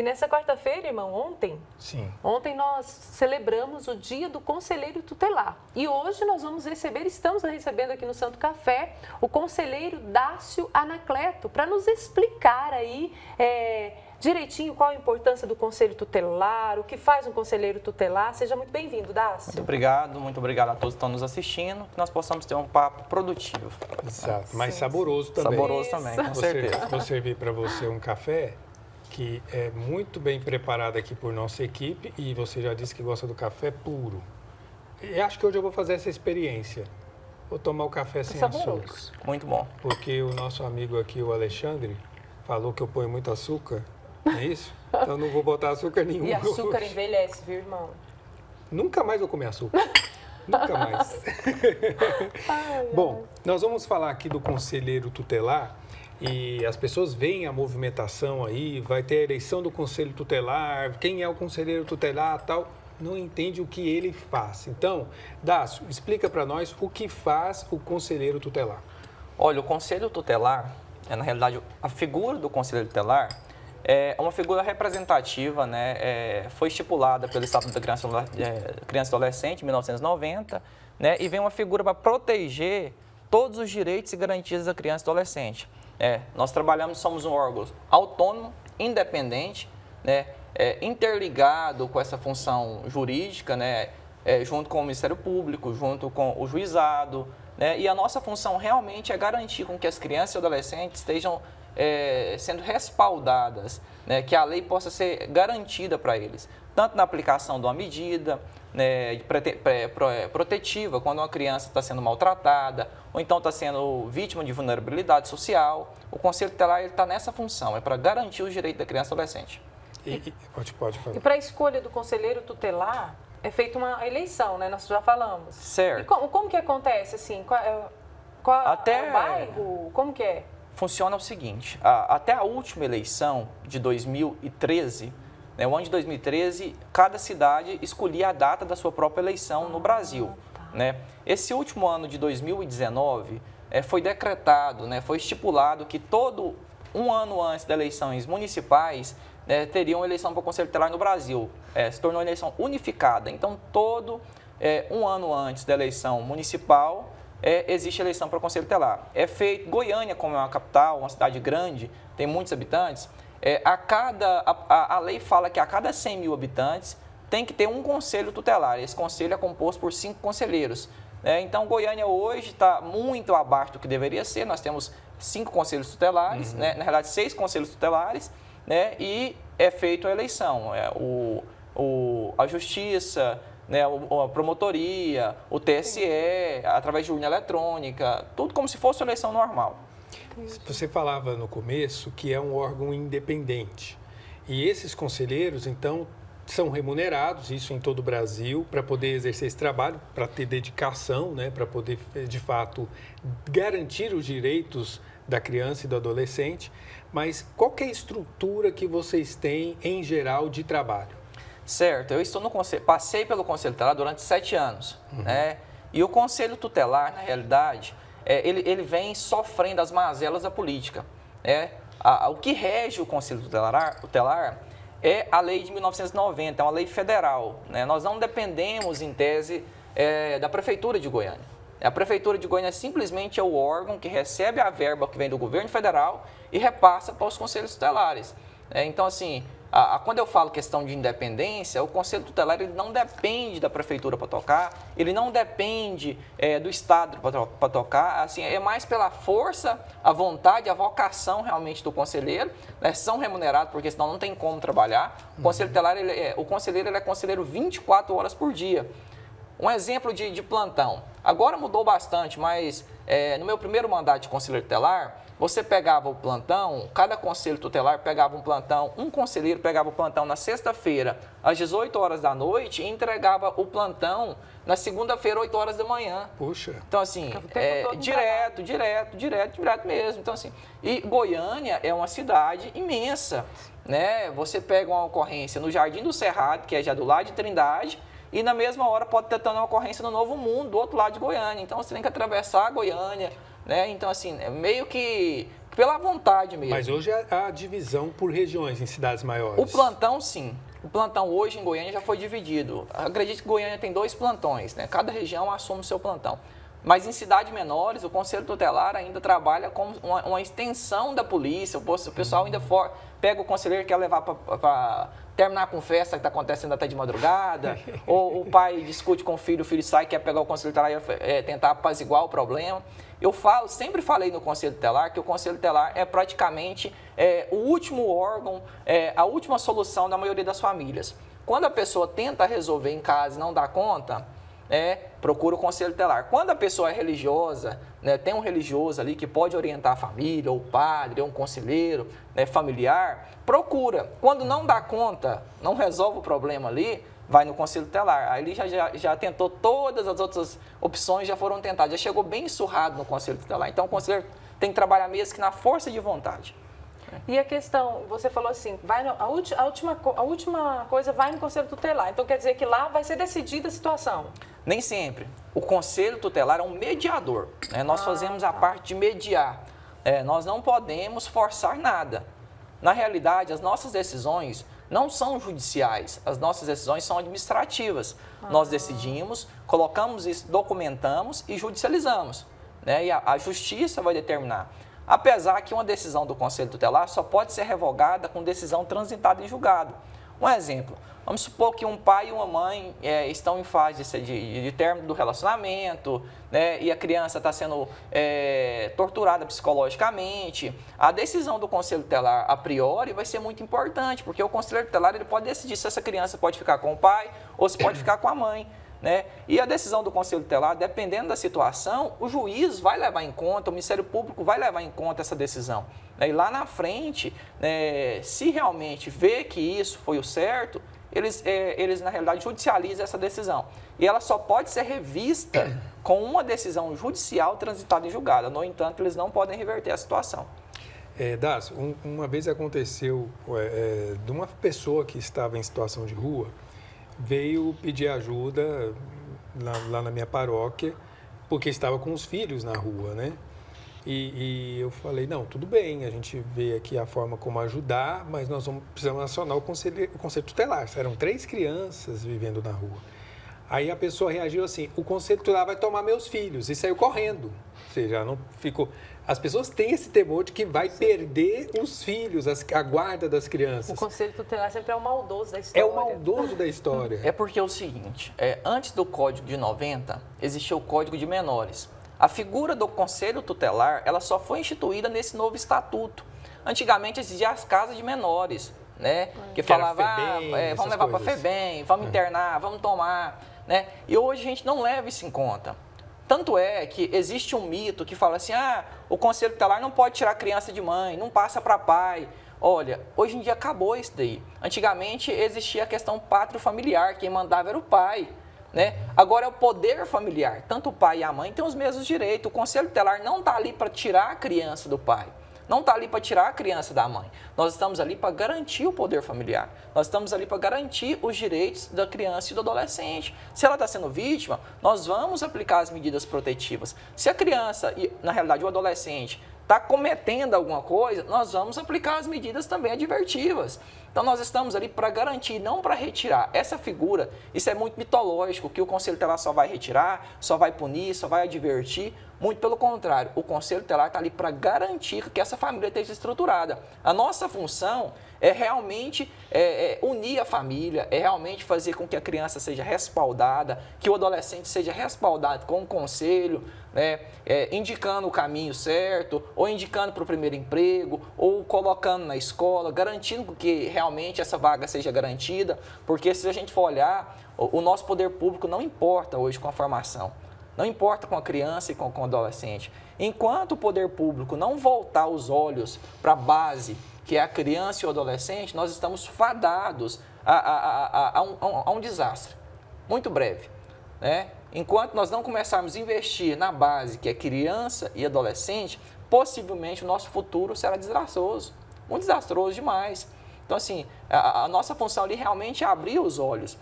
E nessa quarta-feira, irmão, ontem nós celebramos o Dia do Conselheiro Tutelar. E hoje nós estamos recebendo aqui no Santo Café, o conselheiro Dácio Anacleto, para nos explicar aí direitinho qual a importância do conselho tutelar, o que faz um conselheiro tutelar. Seja muito bem-vindo, Dácio. Muito obrigado a todos que estão nos assistindo, que nós possamos ter um papo produtivo. Exato, mas saboroso também. Saboroso também, com certeza. Vou servir para você um café que é muito bem preparado aqui por nossa equipe e você já disse que gosta do café puro. E acho que hoje eu vou fazer essa experiência. Vou tomar o café sem açúcar. Muito bom. Porque o nosso amigo aqui, o Alexandre, falou que eu ponho muito açúcar. É isso? Então não vou botar açúcar nenhum. E açúcar envelhece, viu, irmão? Nunca mais vou comer açúcar. Nunca mais. Bom, nós vamos falar aqui do conselheiro tutelar e as pessoas veem a movimentação aí, vai ter a eleição do conselho tutelar, quem é o conselheiro tutelar, tal, não entende o que ele faz. Então, Dácio, explica para nós o que faz o conselheiro tutelar. Olha, o conselho tutelar, na realidade, a figura do conselheiro tutelar é uma figura representativa, né? Foi estipulada pelo Estatuto da Criança e Adolescente, em 1990, né? E vem uma figura para proteger todos os direitos e garantias da criança e adolescente. Nós somos um órgão autônomo, independente, né? Interligado com essa função jurídica, né? Junto com o Ministério Público, junto com o juizado, né? E a nossa função realmente é garantir com que as crianças e adolescentes estejam sendo respaldadas, né, que a lei possa ser garantida para eles, tanto na aplicação de uma medida, né, protetiva, quando uma criança está sendo maltratada, ou então está sendo vítima de vulnerabilidade social. O Conselho Tutelar está nessa função, é para garantir os direitos da criança e adolescente. Pode falar. E para a escolha do conselheiro tutelar, é feita uma eleição, né? Nós já falamos. Certo. E como que acontece, assim? Até é o bairro? Como que é? Funciona o seguinte, até a última eleição de 2013, né, o ano de 2013, cada cidade escolhia a data da sua própria eleição no Brasil. Né? Esse último ano de 2019 foi decretado, né, foi estipulado que todo um ano antes das eleições municipais, né, teria uma eleição para o Conselho Tutelar no Brasil. Se tornou uma eleição unificada. Então, um ano antes da eleição municipal, existe eleição para o Conselho Tutelar. Goiânia, como é uma capital, uma cidade grande, tem muitos habitantes, a lei fala que a cada 100 mil habitantes tem que ter um conselho tutelar. Esse conselho é composto por 5 conselheiros. Então, Goiânia hoje está muito abaixo do que deveria ser. Nós temos 5 conselhos tutelares, né? Na realidade 6 conselhos tutelares, né? E é feita a eleição. A Justiça, né, a promotoria, o TSE, através de urna eletrônica, tudo como se fosse uma eleição normal. Você falava no começo que é um órgão independente. E esses conselheiros, então, são remunerados, isso em todo o Brasil, para poder exercer esse trabalho, para ter dedicação, né, para poder, de fato, garantir os direitos da criança e do adolescente. Mas qual que é a estrutura que vocês têm, em geral, de trabalho? Certo, eu estou no conselho, passei pelo Conselho Tutelar durante 7 anos, né? E o Conselho Tutelar, na realidade, ele vem sofrendo as mazelas da política. O que rege o Conselho Tutelar é a lei de 1990, é uma lei federal, né? Nós não dependemos, em tese, da Prefeitura de Goiânia. A Prefeitura de Goiânia simplesmente é o órgão que recebe a verba que vem do governo federal e repassa para os conselhos tutelares. Então, assim, quando eu falo questão de independência, o Conselho Tutelar ele não depende da Prefeitura para tocar, ele não depende do Estado para tocar, assim, é mais pela força, a vontade, a vocação realmente do conselheiro, né? São remunerados, porque senão não tem como trabalhar. O Conselho Tutelar, o conselheiro ele é conselheiro 24 horas por dia. Um exemplo de plantão. Agora mudou bastante, mas no meu primeiro mandato de conselheiro tutelar, você pegava o plantão, cada conselho tutelar pegava um plantão, um conselheiro pegava o plantão na sexta-feira, às 18 horas da noite, e entregava o plantão na segunda-feira, 8 horas da manhã. Puxa. Então, assim, direto mesmo. Então, assim, e Goiânia é uma cidade imensa, né? Você pega uma ocorrência no Jardim do Cerrado, que é já do lado de Trindade, e na mesma hora pode ter uma ocorrência no Novo Mundo, do outro lado de Goiânia. Então, você tem que atravessar a Goiânia, né? Então, assim, meio que pela vontade mesmo. Mas hoje há divisão por regiões em cidades maiores. O plantão, sim. O plantão hoje em Goiânia já foi dividido. Acredito que Goiânia tem 2 plantões, né? Cada região assume o seu plantão. Mas em cidades menores, o Conselho Tutelar ainda trabalha como uma extensão da polícia. O pessoal ainda pega o conselheiro que quer levar para terminar com festa que está acontecendo até de madrugada, ou o pai discute com o filho sai, quer pegar o Conselho Tutelar e tentar apaziguar o problema. Eu sempre falei no Conselho Tutelar que o Conselho Tutelar é praticamente o último órgão, a última solução da maioria das famílias. Quando a pessoa tenta resolver em casa e não dá conta, procura o Conselho Tutelar. Quando a pessoa é religiosa, né, tem um religioso ali que pode orientar a família, ou o padre, ou um conselheiro, né, familiar, procura. Quando não dá conta, não resolve o problema ali, vai no Conselho Tutelar. Aí ele já tentou todas as outras opções, já foram tentadas, já chegou bem surrado no Conselho Tutelar. Então o conselheiro tem que trabalhar mesmo que na força de vontade. E a questão, você falou assim, a última coisa vai no Conselho Tutelar. Então quer dizer que lá vai ser decidida a situação? Nem sempre. O Conselho Tutelar é um mediador. Né? Nós fazemos a parte de mediar. Nós não podemos forçar nada. Na realidade, as nossas decisões não são judiciais. As nossas decisões são administrativas. Nós decidimos, colocamos isso, documentamos e judicializamos. Né? E a justiça vai determinar. Apesar que uma decisão do Conselho Tutelar só pode ser revogada com decisão transitada em julgado. Um exemplo, vamos supor que um pai e uma mãe estão em fase de término do relacionamento, né, e a criança está sendo torturada psicologicamente. A decisão do Conselho Tutelar, a priori, vai ser muito importante, porque o Conselho Tutelar ele pode decidir se essa criança pode ficar com o pai ou se pode ficar com a mãe. Né? E a decisão do Conselho Tutelar, dependendo da situação, o juiz vai levar em conta, o Ministério Público vai levar em conta essa decisão. Né? E lá na frente, se realmente vê que isso foi o certo, eles na realidade, judicializam essa decisão. E ela só pode ser revista com uma decisão judicial transitada em julgado. No entanto, eles não podem reverter a situação. Dácio, uma vez aconteceu de uma pessoa que estava em situação de rua, veio pedir ajuda lá na minha paróquia, porque estava com os filhos na rua, né? E eu falei, não, tudo bem, a gente vê aqui a forma como ajudar, mas nós precisamos acionar o conselho tutelar. Eram 3 crianças vivendo na rua. Aí a pessoa reagiu assim, o Conselho Tutelar vai tomar meus filhos, e saiu correndo. Ou seja, não ficou... As pessoas têm esse temor de que vai perder os filhos, a guarda das crianças. O Conselho Tutelar sempre é o maldoso da história. É o maldoso da história. É porque é o seguinte, antes do Código de 90, existia o Código de Menores. A figura do Conselho Tutelar, ela só foi instituída nesse novo estatuto. Antigamente existiam as casas de menores, né? Que falava, vamos levar para a FEBEM, vamos internar, vamos tomar, né? E hoje a gente não leva isso em conta. Tanto é que existe um mito que fala assim, o Conselho Tutelar não pode tirar criança de mãe, não passa para pai. Olha, hoje em dia acabou isso daí. Antigamente existia a questão pátrio-familiar, quem mandava era o pai. Né? Agora é o poder familiar, tanto o pai e a mãe têm os mesmos direitos. O Conselho Tutelar não está ali para tirar a criança do pai, não está ali para tirar a criança da mãe. Nós estamos ali para garantir o poder familiar, nós estamos ali para garantir os direitos da criança e do adolescente. Se ela está sendo vítima, nós vamos aplicar as medidas protetivas. Se a criança, e na realidade o adolescente, está cometendo alguma coisa, nós vamos aplicar as medidas também advertivas. Então, nós estamos ali para garantir, não para retirar. Essa figura, isso é muito mitológico, que o Conselho Tutelar só vai retirar, só vai punir, só vai advertir. Muito pelo contrário, o Conselho Tutelar está ali para garantir que essa família esteja estruturada. A nossa função é realmente unir a família, é realmente fazer com que a criança seja respaldada, que o adolescente seja respaldado com o conselho, né, indicando o caminho certo, ou indicando para o primeiro emprego, ou colocando na escola, garantindo que realmente essa vaga seja garantida, porque se a gente for olhar, o nosso poder público não importa hoje com a formação, não importa com a criança e com o adolescente. Enquanto o poder público não voltar os olhos para a base, que é a criança e o adolescente, nós estamos fadados a um desastre muito breve, né? Enquanto nós não começarmos a investir na base, que é criança e adolescente, possivelmente o nosso futuro será desastroso, muito desastroso demais. Então, assim, a nossa função ali realmente é abrir os olhos.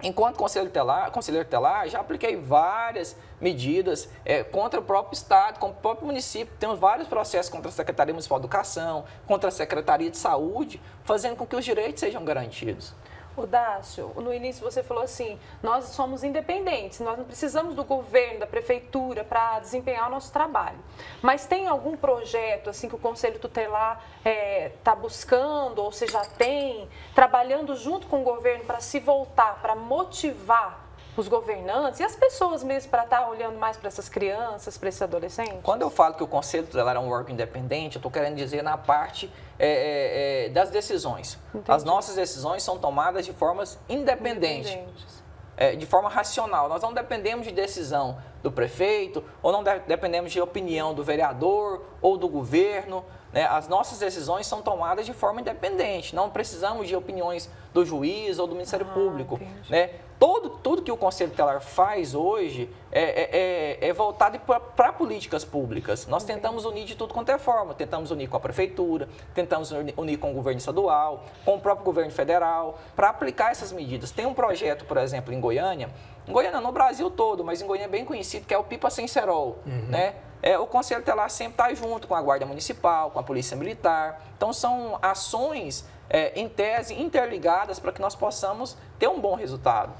Enquanto conselheiro tutelar, já apliquei várias medidas contra o próprio Estado, contra o próprio município. Temos vários processos contra a Secretaria Municipal de Educação, contra a Secretaria de Saúde, fazendo com que os direitos sejam garantidos. Dácio, no início você falou assim, nós somos independentes, nós não precisamos do governo, da prefeitura para desempenhar o nosso trabalho. Mas tem algum projeto assim que o Conselho Tutelar está buscando, ou você já tem, trabalhando junto com o governo para se voltar, para motivar os governantes e as pessoas mesmo para estar olhando mais para essas crianças, para esses adolescentes? Quando eu falo que o Conselho Tutelar é um órgão independente, eu estou querendo dizer na parte das decisões. Entendi. As nossas decisões são tomadas de formas independentes. De forma racional. Nós não dependemos de decisão do prefeito, ou não dependemos de opinião do vereador ou do governo. Né? As nossas decisões são tomadas de forma independente. Não precisamos de opiniões do juiz ou do Ministério Público. Né? Tudo que o Conselho Tutelar faz hoje é voltado para políticas públicas. Nós tentamos unir de tudo quanto é forma. Tentamos unir com a prefeitura, tentamos unir com o governo estadual, com o próprio governo federal, para aplicar essas medidas. Tem um projeto, por exemplo, em Goiânia, no Brasil todo, mas em Goiânia é bem conhecido, que é o Pipa Sem Cerol. Né? O Conselho Tutelar sempre está junto com a Guarda Municipal, com a Polícia Militar. Então, são ações, em tese, interligadas para que nós possamos ter um bom resultado.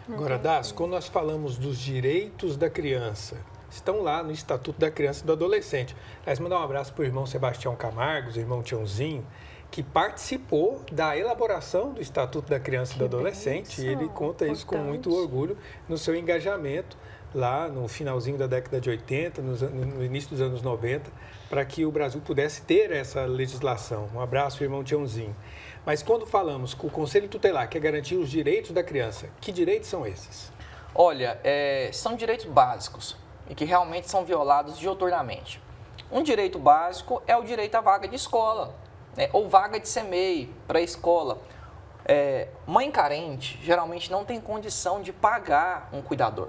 Agora, Dácio, quando nós falamos dos direitos da criança, estão lá no Estatuto da Criança e do Adolescente. Aliás, mandar um abraço para o irmão Sebastião Camargos, o irmão Tiãozinho, que participou da elaboração do Estatuto da Criança e do Adolescente. E ele conta isso com muito orgulho no seu engajamento lá no finalzinho da década de 80, no início dos anos 90, para que o Brasil pudesse ter essa legislação. Um abraço, irmão Tiãozinho. Mas quando falamos com o Conselho Tutelar, que é garantir os direitos da criança, que direitos são esses? Olha, são direitos básicos e que realmente são violados diuturnamente. Um direito básico é o direito à vaga de escola, né, ou vaga de CMEI para a escola. Mãe carente geralmente não tem condição de pagar um cuidador.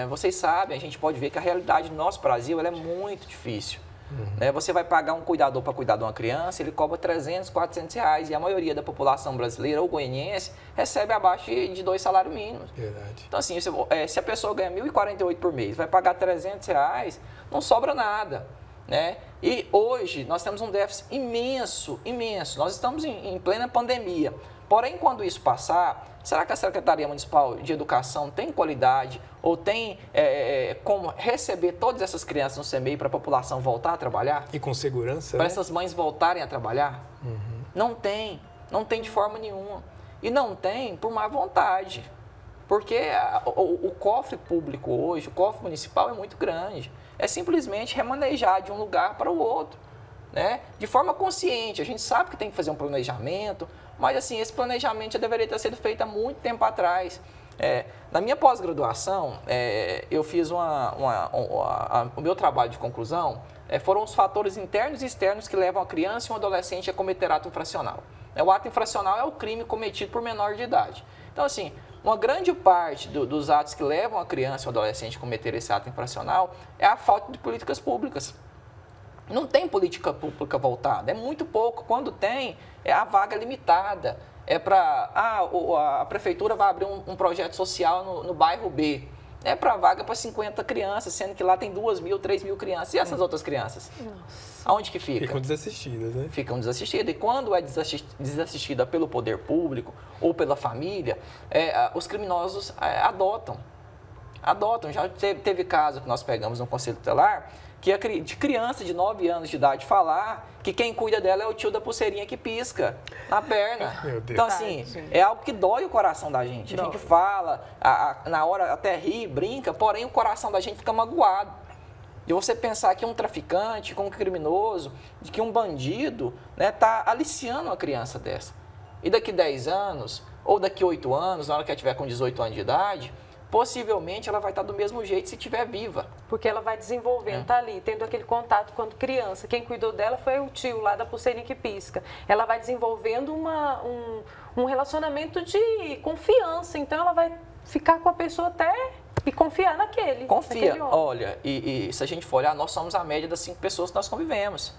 Vocês sabem, a gente pode ver que a realidade do nosso Brasil ela é muito difícil. Você vai pagar um cuidador para cuidar de uma criança, ele cobra 300, 400 reais, e a maioria da população brasileira ou goianiense recebe abaixo de 2 salários mínimos. Verdade. Então, assim, se a pessoa ganha R$ 1.048 por mês, vai pagar 300 reais, não sobra nada. Né? E hoje nós temos um déficit imenso. Nós estamos em plena pandemia. Porém, quando isso passar, será que a Secretaria Municipal de Educação tem qualidade ou tem como receber todas essas crianças no CMEI para a população voltar a trabalhar? E com segurança, para essas mães voltarem a trabalhar? Não tem de forma nenhuma. E não tem por má vontade. Porque o cofre público hoje, o cofre municipal é muito grande. É simplesmente remanejar de um lugar para o outro, né? De forma consciente. A gente sabe que tem que fazer um planejamento, mas assim, esse planejamento já deveria ter sido feito há muito tempo atrás. Na minha pós-graduação, eu fiz o meu trabalho de conclusão, foram os fatores internos e externos que levam a criança e um adolescente a cometer ato infracional. O ato infracional é o crime cometido por menor de idade. Então, assim, uma grande parte dos atos que levam a criança e o adolescente a cometer esse ato infracional é a falta de políticas públicas. Não tem política pública voltada, é muito pouco. Quando tem, é a vaga limitada. A prefeitura vai abrir um projeto social no bairro B. É para vaga para 50 crianças, sendo que lá tem 2.000, 3.000 crianças. E essas outras crianças? Nossa. Aonde que fica? Ficam desassistidas, né? Ficam desassistidas. E quando é desassistida pelo poder público ou pela família, os criminosos adotam. Já teve caso que nós pegamos no Conselho Tutelar, que de criança de 9 anos de idade falar que quem cuida dela é o tio da pulseirinha que pisca na perna. Meu Deus. Então, assim, é algo que dói o coração da gente. A gente fala, na hora até ri, brinca, porém o coração da gente fica magoado. E você pensar que um traficante, que um criminoso, que um bandido está aliciando uma criança dessa. E daqui 10 anos, ou daqui 8 anos, na hora que ela tiver com 18 anos de idade, possivelmente ela vai estar do mesmo jeito se estiver viva. Porque ela vai desenvolvendo, tá ali, tendo aquele contato quando criança. Quem cuidou dela foi o tio lá da pulseirinha que pisca. Ela vai desenvolvendo um relacionamento de confiança. Então, ela vai ficar com a pessoa até E confiar naquele. Confia. Olha, e se a gente for olhar, nós somos a média das 5 pessoas que nós convivemos.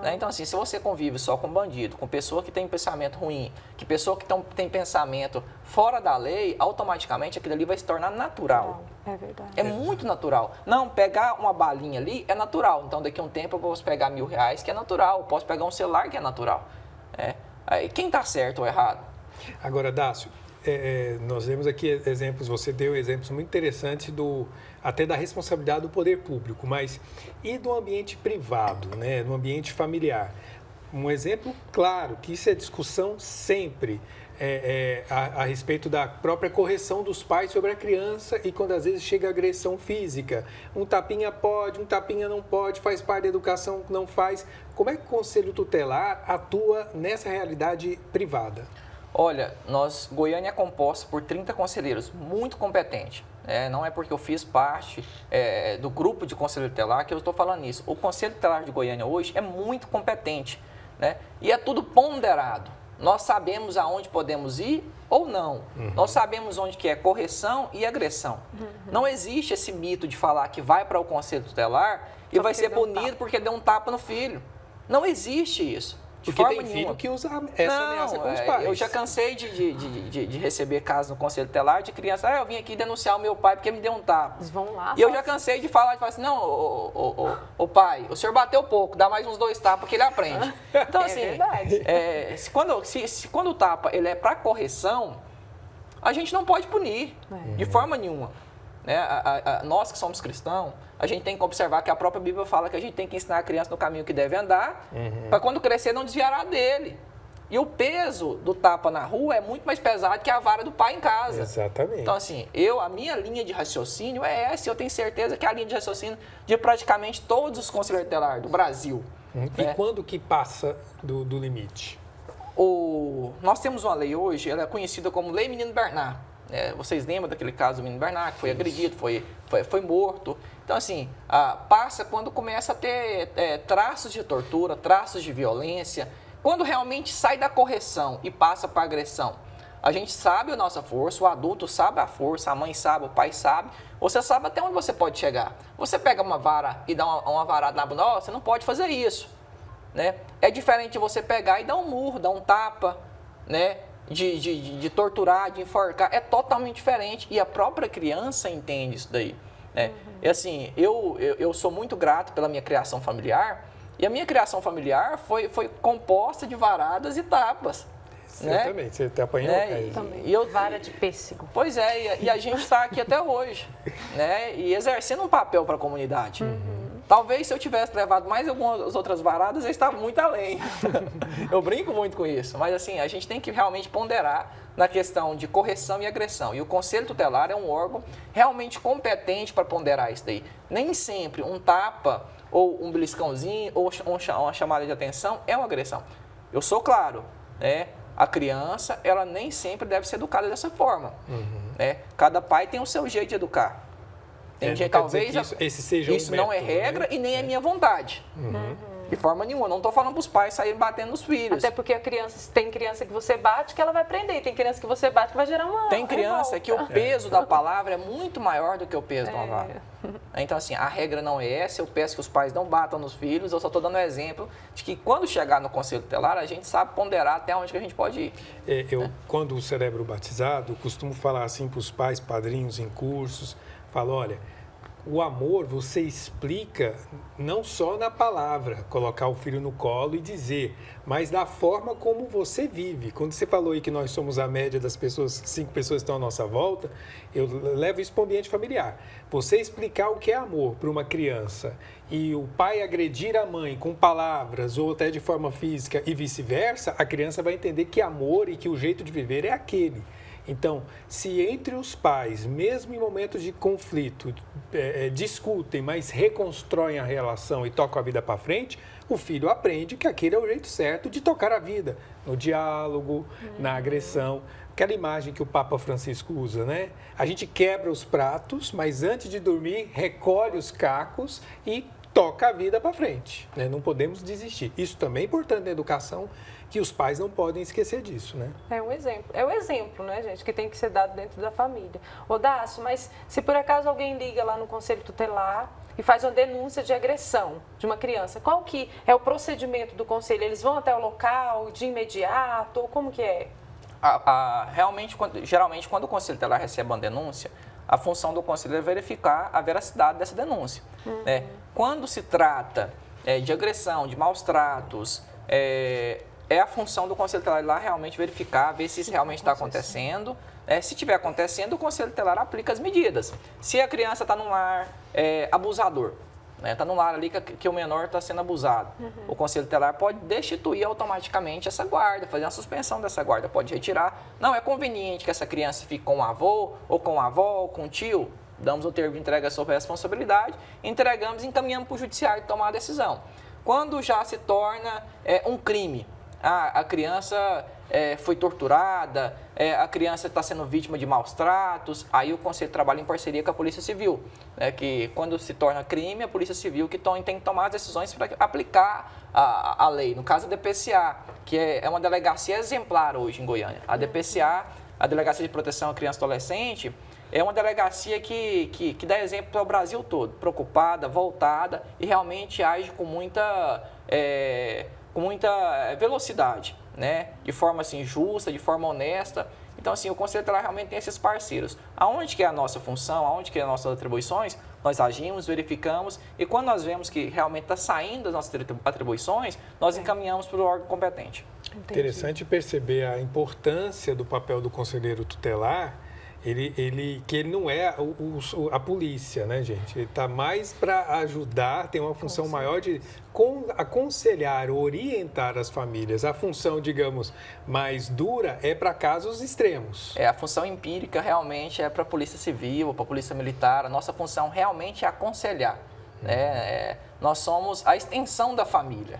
Né? Então, assim, se você convive só com bandido, com pessoa que tem pensamento ruim, que pessoa que tem pensamento fora da lei, automaticamente aquilo ali vai se tornar natural. É verdade. É muito natural. Não, pegar uma balinha ali é natural. Então, daqui a um tempo eu posso pegar R$1.000, que é natural. Eu posso pegar um celular, que é natural. Aí, quem está certo ou errado? Agora, Dácio, nós vemos aqui exemplos, você deu exemplos muito interessantes até da responsabilidade do poder público, mas e do ambiente privado, né, no ambiente familiar? Um exemplo claro, que isso é discussão sempre, a respeito da própria correção dos pais sobre a criança e quando às vezes chega a agressão física. Um tapinha pode, um tapinha não pode, faz parte da educação, não faz. Como é que o Conselho Tutelar atua nessa realidade privada? Olha, Goiânia é composta por 30 conselheiros, muito competentes. Não é porque eu fiz parte do grupo de Conselho Tutelar que eu estou falando isso. O Conselho Tutelar de Goiânia hoje é muito competente, né? E é tudo ponderado. Nós sabemos aonde podemos ir ou não. Nós sabemos onde que é correção e agressão. Não existe esse mito de falar que vai para o Conselho Tutelar e vai ser punido porque deu um tapa no filho. Não existe isso. De porque forma tem nenhuma. filho que usa essa ameaça com os pais. Eu já cansei de receber casos no Conselho Tutelar de criança. Eu vim aqui denunciar o meu pai porque me deu um tapa. Eles vão lá. E eu já cansei de falar assim, não, ô pai, o senhor bateu pouco, dá mais uns 2 tapas que ele aprende. Então, assim, quando o tapa ele é para correção, a gente não pode punir, de forma nenhuma. Nós que somos cristãos, a gente tem que observar que a própria Bíblia fala que a gente tem que ensinar a criança no caminho que deve andar, para quando crescer não desviará dele. E o peso do tapa na rua é muito mais pesado que a vara do pai em casa. Exatamente. Então, assim, a minha linha de raciocínio é essa, eu tenho certeza que é a linha de raciocínio de praticamente todos os conselheiros tutelares do Brasil. E quando que passa do limite? Nós temos uma lei hoje, ela é conhecida como Lei Menino Bernard. Vocês lembram daquele caso do menino Bernard, que foi agredido, foi morto. Então, assim, passa quando começa a ter traços de tortura, traços de violência, quando realmente sai da correção e passa para a agressão. A gente sabe a nossa força, o adulto sabe a força, a mãe sabe, o pai sabe, você sabe até onde você pode chegar. Você pega uma vara e dá uma varada na bunda, você não pode fazer isso. Né? É diferente de você pegar e dar um murro, dar um tapa, né? De torturar, de enforcar, é totalmente diferente e a própria criança entende isso daí. Né? E assim, eu sou muito grato pela minha criação familiar e a minha criação familiar foi composta de varadas e tapas. Certamente, né? Você até apanhou, vara de pêssego. Pois é, e a gente está aqui até hoje, né? E exercendo um papel para a comunidade. Talvez se eu tivesse levado mais algumas outras varadas, eu estava muito além. Eu brinco muito com isso. Mas assim, a gente tem que realmente ponderar na questão de correção e agressão. E o Conselho Tutelar é um órgão realmente competente para ponderar isso daí. Nem sempre um tapa, ou um beliscãozinho, ou uma chamada de atenção é uma agressão. Eu sou claro, né? A criança, ela nem sempre deve ser educada dessa forma. Né? Cada pai tem o seu jeito de educar. Talvez isso não é regra, né? E nem é minha vontade. De forma nenhuma. Não estou falando para os pais saírem batendo nos filhos. Até porque tem criança que você bate que ela vai aprender. Tem criança que você bate que vai gerar uma Tem criança que o peso da palavra é muito maior do que o peso de uma vara. Então, assim, a regra não é essa. Eu peço que os pais não batam nos filhos. Eu só estou dando um exemplo de que quando chegar no Conselho Tutelar, a gente sabe ponderar até onde que a gente pode ir. Quando o celebro batizado, costumo falar assim para os pais, padrinhos em cursos, falo, olha, o amor você explica não só na palavra, colocar o filho no colo e dizer, mas da forma como você vive. Quando você falou aí que nós somos a média das pessoas, 5 pessoas que estão à nossa volta, eu levo isso para o ambiente familiar. Você explicar o que é amor para uma criança e o pai agredir a mãe com palavras ou até de forma física e vice-versa, a criança vai entender que amor e que o jeito de viver é aquele. Então, se entre os pais, mesmo em momentos de conflito, discutem, mas reconstroem a relação e tocam a vida para frente, o filho aprende que aquele é o jeito certo de tocar a vida, no diálogo, na agressão. Aquela imagem que o Papa Francisco usa, né? A gente quebra os pratos, mas antes de dormir, recolhe os cacos e toca a vida para frente, né? Não podemos desistir. Isso também é importante na educação, que os pais não podem esquecer disso, né? É o exemplo, né, gente, que tem que ser dado dentro da família. Ô, Dácio, mas se por acaso alguém liga lá no Conselho Tutelar e faz uma denúncia de agressão de uma criança, qual que é o procedimento do conselho? Eles vão até o local de imediato ou como que é? Realmente, geralmente, quando o Conselho Tutelar recebe uma denúncia, a função do conselho é verificar a veracidade dessa denúncia. Né? Quando se trata de agressão, de maus tratos, é a função do Conselho Tutelar lá realmente verificar, ver se isso realmente está acontecendo. Se estiver acontecendo, o Conselho Tutelar aplica as medidas. Se a criança está num lar abusador, está num lar ali que o menor está sendo abusado, o Conselho Tutelar pode destituir automaticamente essa guarda, fazer uma suspensão dessa guarda, pode retirar. Não é conveniente que essa criança fique com o avô, ou com a avó, ou com o tio. Damos o termo de entrega sob responsabilidade, entregamos e encaminhamos para o judiciário tomar a decisão. Quando já se torna um crime, a criança foi torturada, a criança está sendo vítima de maus tratos, aí o Conselho trabalha em parceria com a Polícia Civil, que quando se torna crime, a Polícia Civil que tem que tomar as decisões para aplicar a lei. No caso da DPCA, que é uma delegacia exemplar hoje em Goiânia. A DPCA, a Delegacia de Proteção à Criança e Adolescente, é uma delegacia que dá exemplo para o Brasil todo, preocupada, voltada e realmente age com muita velocidade, né? De forma assim, justa, de forma honesta. Então, assim, o Conselho Tutelar realmente tem esses parceiros. Aonde que é a nossa função, aonde que é as nossas atribuições, nós agimos, verificamos e quando nós vemos que realmente está saindo das nossas atribuições, nós encaminhamos para o órgão competente. Entendi. Interessante perceber a importância do papel do conselheiro tutelar, que ele não é a polícia, né, gente? Ele está mais para ajudar, tem uma função maior de aconselhar, orientar as famílias. A função, digamos, mais dura é para casos extremos. A função empírica realmente é para a Polícia Civil, para a Polícia Militar. A nossa função realmente é aconselhar. Né? Nós somos a extensão da família.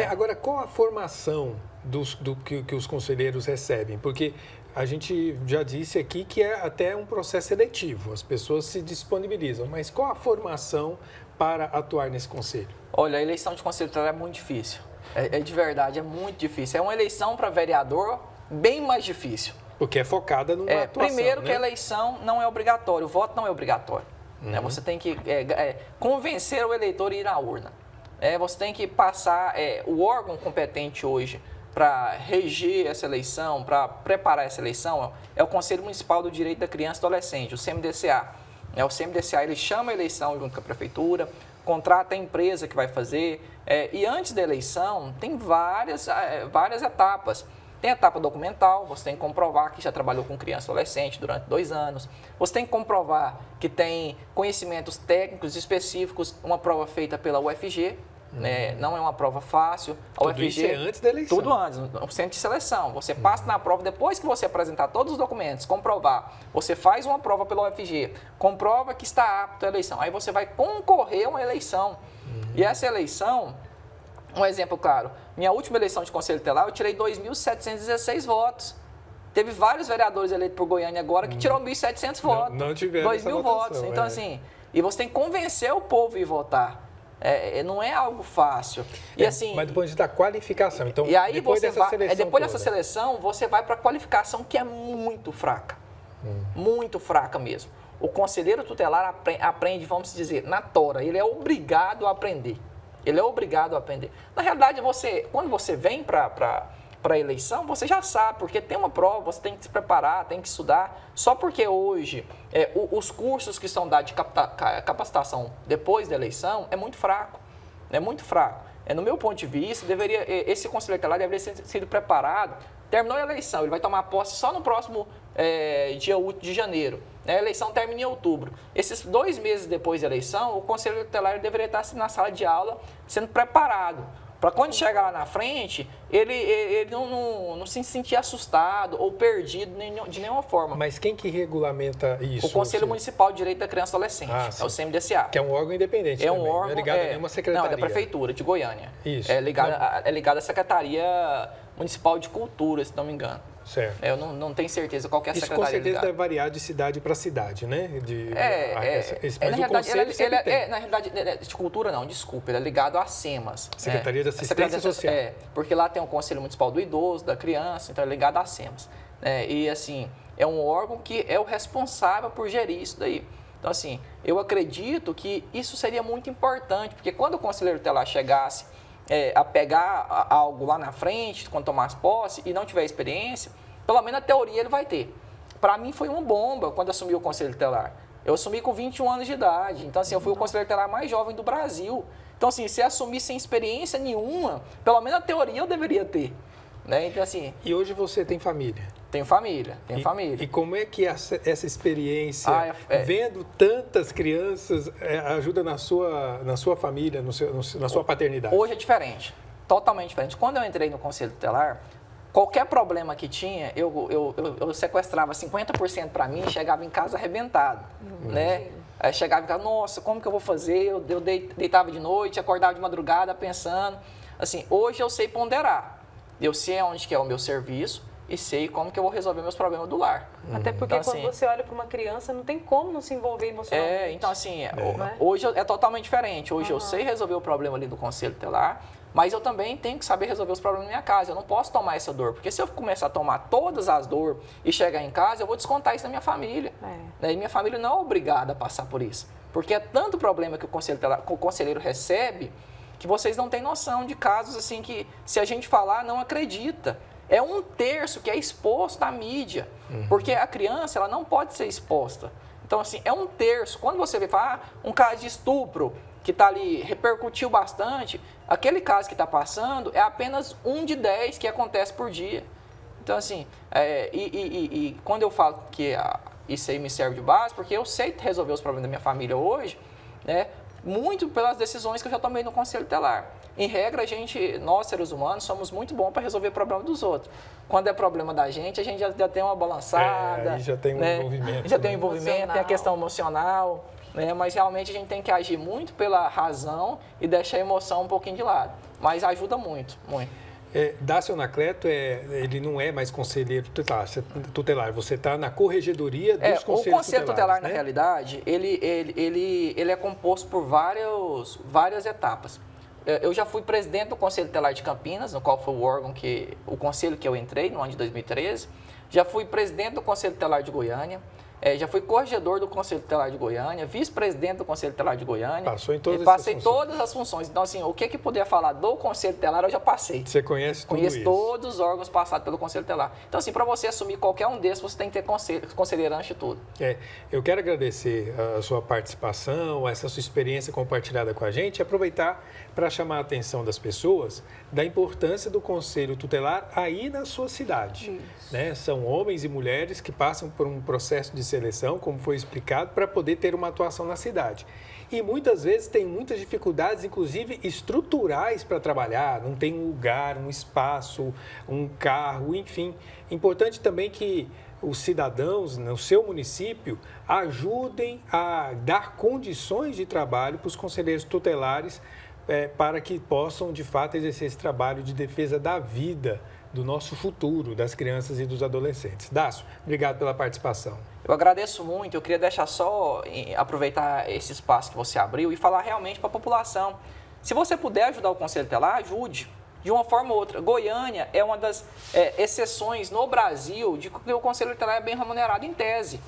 Agora, qual a formação que os conselheiros recebem? Porque a gente já disse aqui que é até um processo seletivo, as pessoas se disponibilizam, mas qual a formação para atuar nesse conselho? Olha, a eleição de conselho tutelar é muito difícil, de verdade, é muito difícil. É uma eleição para vereador bem mais difícil. Porque é focada numa atuação, primeiro que né? a eleição não é obrigatória, o voto não é obrigatório. Né? Você tem que convencer o eleitor a ir à urna. Você tem que passar, o órgão competente hoje para reger essa eleição, para preparar essa eleição, é o Conselho Municipal do Direito da Criança e Adolescente, o CMDCA. O CMDCA ele chama a eleição junto com a prefeitura, contrata a empresa que vai fazer, e antes da eleição tem várias etapas. Tem a etapa documental, você tem que comprovar que já trabalhou com criança e adolescente durante 2 anos. Você tem que comprovar que tem conhecimentos técnicos específicos, uma prova feita pela UFG, não é uma prova fácil. Tudo UFG, isso é antes da eleição? Tudo antes, no centro de seleção. Você passa na prova, depois que você apresentar todos os documentos, comprovar, você faz uma prova pela UFG, comprova que está apto à eleição. Aí você vai concorrer a uma eleição. E essa eleição, um exemplo claro, minha última eleição de Conselho Tutelar, eu tirei 2.716 votos. Teve vários vereadores eleitos por Goiânia agora que tirou 1.700 votos. Não tiveram 2.000 votos. Então, assim, e você tem que convencer o povo a ir votar. Não é algo fácil. E, assim, mas depois da qualificação. Então, e aí depois dessa seleção, você vai para a qualificação que é muito fraca. Muito fraca mesmo. O conselheiro tutelar aprende, vamos dizer, na tora. Ele é obrigado a aprender. Ele é obrigado a aprender. Na realidade, quando você vem para a eleição, você já sabe, porque tem uma prova, você tem que se preparar, tem que estudar. Só porque hoje os cursos que são dados de capacitação depois da eleição é muito fraco. É muito fraco. No meu ponto de vista, esse conselheiro tutelar deveria ter sido preparado. Terminou a eleição, ele vai tomar posse só no próximo dia 8 de janeiro. A eleição termina em outubro. Esses 2 meses depois da eleição, o conselheiro tutelar deveria estar na sala de aula sendo preparado. Para quando chegar lá na frente, ele não se sentir assustado ou perdido de nenhuma forma. Mas quem que regulamenta isso? O Conselho Municipal de Direito da Criança e Adolescente, é o CMDCA. Que é um órgão independente também. Não é ligado a nenhuma secretaria. Não, é da Prefeitura de Goiânia. Isso. É ligado à Secretaria Municipal de Cultura, se não me engano. Certo. Eu não tenho certeza qual que é a secretaria. Isso com certeza ligada. deve variar de cidade para cidade, né? Na realidade, de cultura não, desculpa, ele é ligado à SEMAS. Secretaria de Assistência Social. Porque lá tem o Conselho Municipal do Idoso, da Criança, então é ligado à SEMAS. E assim, é um órgão que é o responsável por gerir isso daí. Então assim, eu acredito que isso seria muito importante, porque quando o conselheiro tutelar chegasse a pegar algo lá na frente, quando tomasse posse e não tiver experiência, pelo menos a teoria ele vai ter. Para mim foi uma bomba quando assumi o conselho tutelar. Eu assumi com 21 anos de idade, então assim, eu fui o conselheiro tutelar mais jovem do Brasil. Então assim, se assumir sem experiência nenhuma, pelo menos a teoria eu deveria ter. Né? Então, assim, e hoje você tem família? Tenho família. E como é que essa experiência, vendo tantas crianças, ajuda na sua família, na sua paternidade? Hoje é diferente, totalmente diferente. Quando eu entrei no Conselho Tutelar, qualquer problema que tinha, eu sequestrava 50% para mim e chegava em casa arrebentado. Né? Aí chegava em casa, nossa, como que eu vou fazer? Eu deitava de noite, acordava de madrugada pensando. Assim, hoje eu sei ponderar. Eu sei onde que é o meu serviço e sei como que eu vou resolver meus problemas do lar. Até porque então, quando você olha para uma criança, não tem como não se envolver emocionalmente. Então assim, hoje é totalmente diferente. Hoje eu sei resolver o problema ali do Conselho Tutelar, mas eu também tenho que saber resolver os problemas na minha casa. Eu não posso tomar essa dor, porque se eu começar a tomar todas as dores e chegar em casa, eu vou descontar isso na minha família. E minha família não é obrigada a passar por isso. Porque é tanto problema que o conselheiro recebe, que vocês não têm noção de casos assim que, se a gente falar, não acredita. É 1/3 que é exposto à mídia, porque a criança ela não pode ser exposta. Então, assim, é 1/3. Quando você vê falar, um caso de estupro que está ali, repercutiu bastante, aquele caso que está passando é apenas 1 de 10 que acontece por dia. Então, assim, quando eu falo que isso aí me serve de base, porque eu sei resolver os problemas da minha família hoje, né? Muito pelas decisões que eu já tomei no Conselho Tutelar. Em regra, nós seres humanos, somos muito bons para resolver problema dos outros. Quando é problema da gente, a gente já tem uma balançada. Aí já tem um envolvimento. Já tem um envolvimento, tem a questão emocional. Né? Mas realmente a gente tem que agir muito pela razão e deixar a emoção um pouquinho de lado. Mas ajuda muito, muito. Dácio Anacleto, ele não é mais conselheiro tutelar, você está na corregedoria dos conselheiros tutelares. O conselho tutelar, né? na realidade, ele é composto por várias etapas. Eu já fui presidente do Conselho Tutelar de Campinas, no qual foi o conselho que eu entrei no ano de 2013. Já fui presidente do Conselho Tutelar de Goiânia. Já fui corregedor do Conselho Tutelar de Goiânia, vice-presidente do Conselho Tutelar de Goiânia. Passou em todas Passei todas as funções. Então, assim, o que puder falar do Conselho Tutelar, eu já passei. Você conhece tudo isso? Conheço todos os órgãos passados pelo Conselho Tutelar. Então, assim, para você assumir qualquer um desses, você tem que ter conselheirante e tudo. Eu quero agradecer a sua participação, essa sua experiência compartilhada com a gente e aproveitar para chamar a atenção das pessoas da importância do Conselho Tutelar aí na sua cidade. Né? São homens e mulheres que passam por um processo de seleção, como foi explicado, para poder ter uma atuação na cidade. E muitas vezes tem muitas dificuldades, inclusive estruturais, para trabalhar, não tem um lugar, um espaço, um carro, enfim. Importante também que os cidadãos no seu município ajudem a dar condições de trabalho para os conselheiros tutelares para que possam, de fato, exercer esse trabalho de defesa da vida, do nosso futuro, das crianças e dos adolescentes. Dácio, obrigado pela participação. Eu agradeço muito, eu queria aproveitar esse espaço que você abriu e falar realmente para a população. Se você puder ajudar o Conselho Tutelar, ajude, de uma forma ou outra. Goiânia é uma das exceções no Brasil de que o Conselho Tutelar é bem remunerado em tese.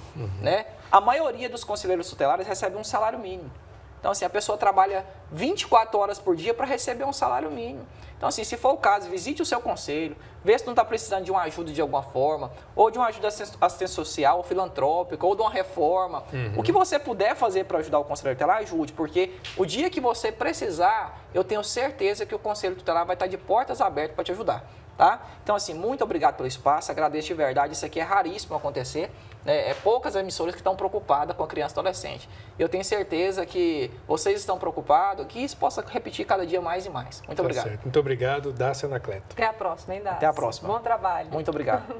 Né? A maioria dos conselheiros tutelares recebe um salário mínimo. Então, assim, a pessoa trabalha 24 horas por dia para receber um salário mínimo. Então, assim, se for o caso, visite o seu conselho, vê se não está precisando de uma ajuda de alguma forma, ou de uma ajuda assistência social, ou filantrópica, ou de uma reforma. O que você puder fazer para ajudar o Conselho Tutelar, ajude, porque o dia que você precisar, eu tenho certeza que o Conselho Tutelar vai estar de portas abertas para te ajudar. Tá? Então, assim, muito obrigado pelo espaço, agradeço de verdade, isso aqui é raríssimo acontecer, né? Poucas emissoras que estão preocupadas com a criança e adolescente. Eu tenho certeza que vocês estão preocupados, que isso possa repetir cada dia mais e mais. Muito obrigado. Certo. Muito obrigado, Dácio Anacleto. Até a próxima, hein, Dácio? Até a próxima. Bom trabalho. Muito obrigado.